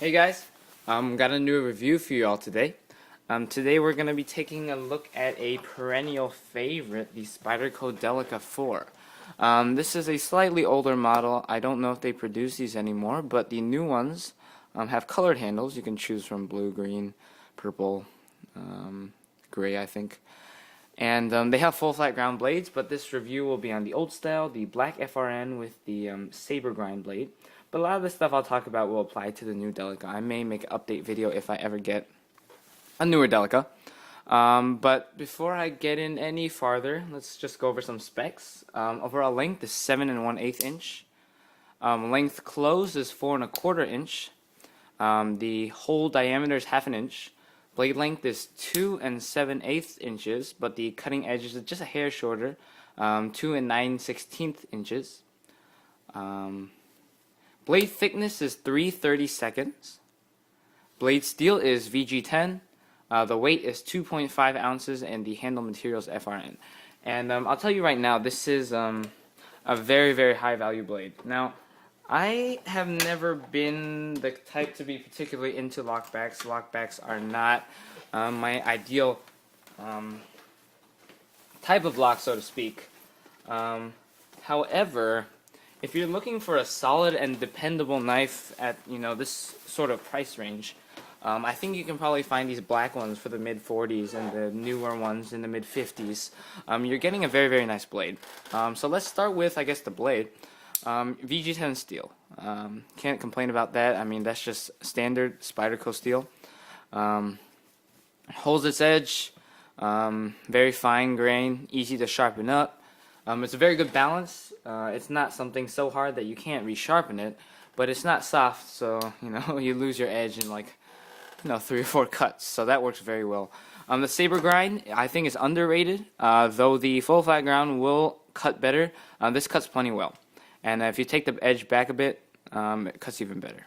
Hey guys, got a new review for you all today. Today we're going to be taking a look at a perennial favorite, the Spyderco Delica 4. This is a slightly older model. I don't know if they produce these anymore, but the new ones have colored handles. You can choose from blue, green, purple, gray, I think. And they have full flat ground blades, but this review will be on the old style, the black FRN with the saber grind blade. But a lot of the stuff I'll talk about will apply to the new Delica. I may make an update video if I ever get a newer Delica. But before I get in any farther, let's just go over some specs. Overall length is 7 1/8 inch. Length closed is 4 1/4 inch. The hole diameter is 1/2 inch. Blade length is 2 7/8 inches, but the cutting edge is just a hair shorter, 2 9/16 inches. Blade thickness is 3/32. Blade steel is VG10. The weight is 2.5 ounces, and the handle material is FRN. And I'll tell you right now, this is a very, very high value blade. Now, I have never been the type to be particularly into lockbacks. Lockbacks are not my ideal type of lock, so to speak. However, if you're looking for a solid and dependable knife at this sort of price range, I think you can probably find these black ones for the mid-40s and the newer ones in the mid-50s. You're getting a very, very nice blade. So let's start with, I guess, the blade. VG10 steel. Can't complain about that. I mean, that's just standard Spyderco steel. Holds its edge. Very fine grain, easy to sharpen up. It's a very good balance. It's not something so hard that you can't resharpen it, but it's not soft, so you lose your edge in like 3 or 4 cuts. So that works very well. The saber grind, I think, is underrated. Though the full flat ground will cut better, this cuts plenty well. And if you take the edge back a bit, it cuts even better.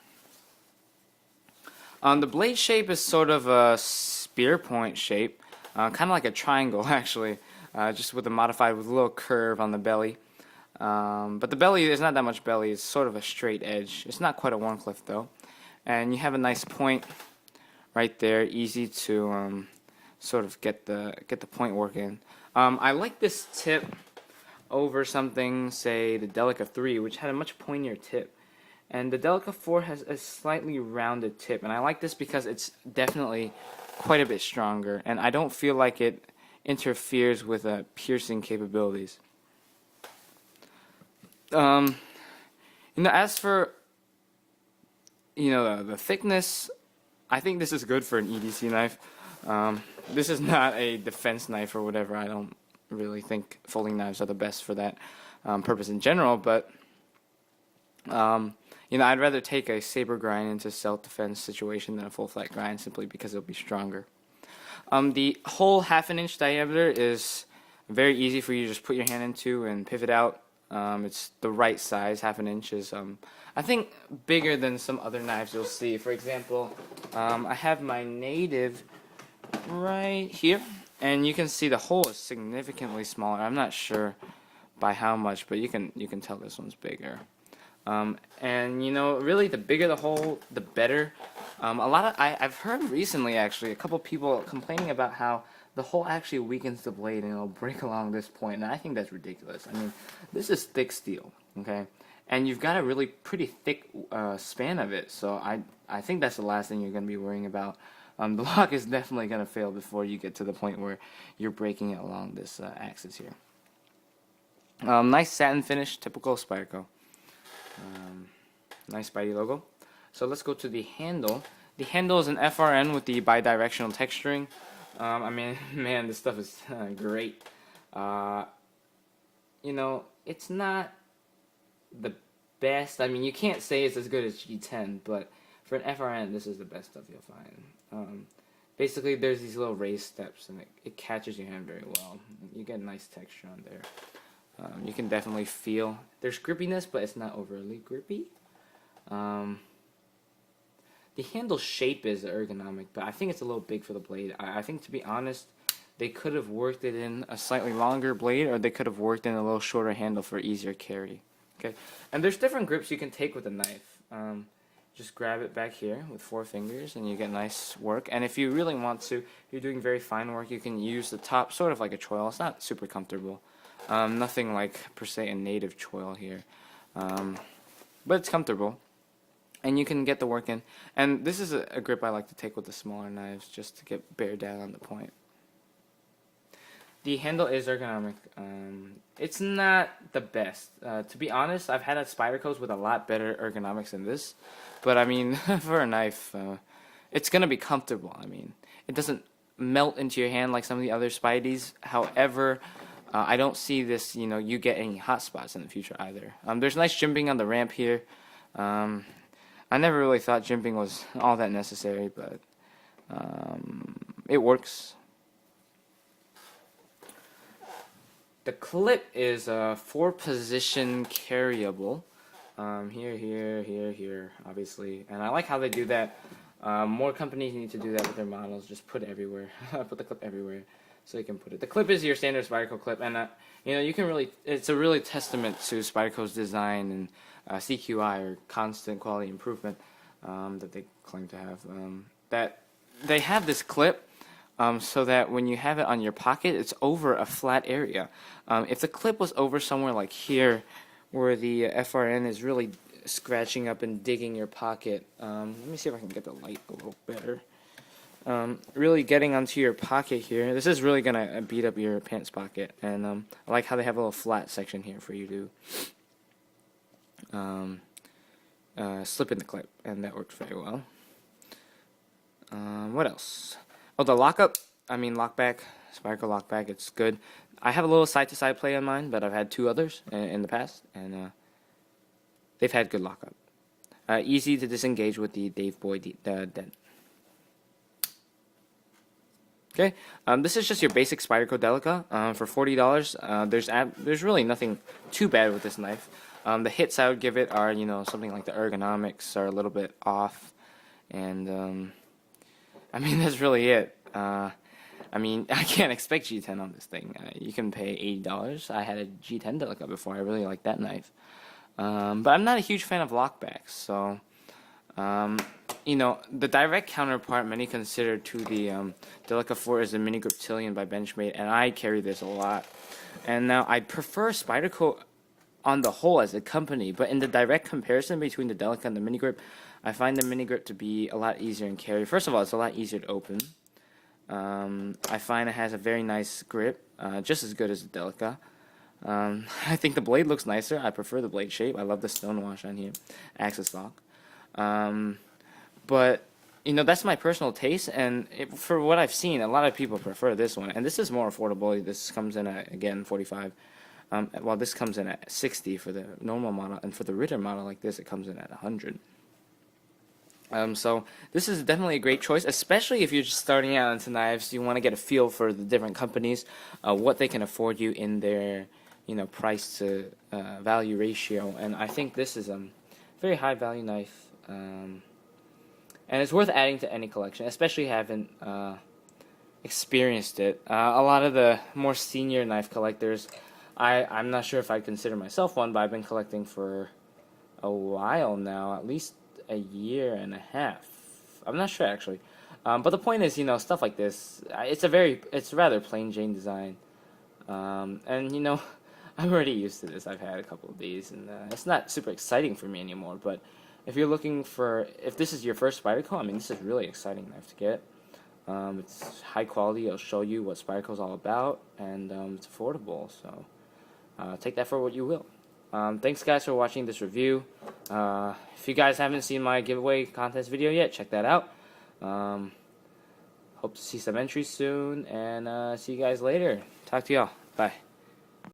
The blade shape is sort of a spear point shape, kind of like a triangle actually. Just with a modified with a little curve on the belly. But the belly, there's not that much belly. It's sort of a straight edge. It's not quite a Warncliffe though. And you have a nice point right there, easy to sort of get the point work in. I like this tip over something, say the Delica 3, which had a much pointier tip. And the Delica 4 has a slightly rounded tip. And I like this because it's definitely quite a bit stronger. And I don't feel like it interferes with piercing capabilities. As for the thickness, I think this is good for an EDC knife. This is not a defense knife or whatever. I don't really think folding knives are the best for that purpose in general, but I'd rather take a saber grind into self-defense situation than a full flat grind, simply because it'll be stronger. The whole 1/2 inch diameter is very easy for you to just put your hand into and pivot out. It's the right size. 1/2 inch is, I think, bigger than some other knives you'll see. For example, I have my native right here, and you can see the hole is significantly smaller. I'm not sure by how much, but you can tell this one's bigger. And really, the bigger the hole, the better. I've heard recently, actually, a couple people complaining about how the hole actually weakens the blade and it'll break along this point, and I think that's ridiculous. I mean, this is thick steel, okay, and you've got a really pretty thick span of it, so I think that's the last thing you're going to be worrying about. The lock is definitely going to fail before you get to the point where you're breaking it along this axis here. Nice satin finish, typical Spyderco. Nice Spidey logo. So let's go to the handle. The handle is an FRN with the bidirectional texturing. I mean, man, this stuff is great. It's not the best. I mean, you can't say it's as good as G10, but for an FRN, this is the best stuff you'll find. Basically, there's these little raised steps, and it catches your hand very well. You get a nice texture on there. You can definitely feel there's grippiness, but it's not overly grippy. The handle shape is ergonomic, but I think it's a little big for the blade. I think, to be honest, they could have worked it in a slightly longer blade, or they could have worked in a little shorter handle for easier carry. Okay, and there's different grips you can take with a knife. just grab it back here with 4 fingers and you get nice work. And if you really want to, if you're doing very fine work, you can use the top sort of like a choil. It's not super comfortable. Nothing like per se a native choil here. But it's comfortable. And you can get the work in. And this is a grip I like to take with the smaller knives just to bear down on the point. The handle is ergonomic. It's not the best. To be honest, I've had Spydercos with a lot better ergonomics than this. But I mean, for a knife, it's going to be comfortable. I mean, it doesn't melt into your hand like some of the other Spideys. However, I don't see this, you get any hot spots in the future either. There's nice jimping on the ramp here. I never really thought jimping was all that necessary, but it works. The clip is 4-position carryable. Here, obviously. And I like how they do that. More companies need to do that with their models. Just put it everywhere. Put the clip everywhere so you can put it. The clip is your standard Spyderco clip, and you can really. It's a really testament to Spyderco's design and CQI, or constant quality improvement, that they claim to have. That they have this clip. So that when you have it on your pocket, it's over a flat area. If the clip was over somewhere like here, where the FRN is really scratching up and digging your pocket, let me see if I can get the light a little better. Really getting onto your pocket here, this is really going to beat up your pants pocket. And I like how they have a little flat section here for you to slip in the clip, and that works very well. What else? Oh, the lockback, Spyderco lockback, it's good. I have a little side-to-side play on mine, but I've had 2 others in the past, and they've had good lockup. Easy to disengage with the Dave Boy dent. Okay, this is just your basic Spyderco Delica for $40. There's really nothing too bad with this knife. The hits I would give it are, something like the ergonomics are a little bit off, and that's really it. I can't expect G10 on this thing. You can pay $80. I had a G10 Delica before. I really like that knife. But I'm not a huge fan of lockbacks. So, the direct counterpart many consider to the Delica 4 is the Mini Grip Tillion by Benchmade, and I carry this a lot. And now I prefer Spyderco on the whole as a company, but in the direct comparison between the Delica and the Mini Grip, I find the Mini Grip to be a lot easier in carry. First of all, it's a lot easier to open. I find it has a very nice grip, just as good as the Delica. I think the blade looks nicer. I prefer the blade shape. I love the stonewash on here, axis lock. But that's my personal taste, and for what I've seen, a lot of people prefer this one. And this is more affordable. This comes in at, again, $45. This comes in at $60 for the normal model, and for the Ritter model like this, it comes in at $100. So this is definitely a great choice, especially if you're just starting out into knives. You want to get a feel for the different companies, what they can afford you in their, price to value ratio. And I think this is a very high value knife, and it's worth adding to any collection, especially having experienced it. A lot of the more senior knife collectors, I'm not sure if I consider myself one, but I've been collecting for a while now, at least a year and a half. I'm not sure actually, but the point is, stuff like this. It's rather plain Jane design, and I'm already used to this. I've had a couple of these, and it's not super exciting for me anymore. But if you're looking if this is your first Spyderco, this is a really exciting knife to get. It's high quality. It'll show you what Spyderco's all about, and it's affordable. So take that for what you will. Thanks guys for watching this review. If you guys haven't seen my giveaway contest video yet, check that out. Hope to see some entries soon, and see you guys later. Talk to y'all. Bye.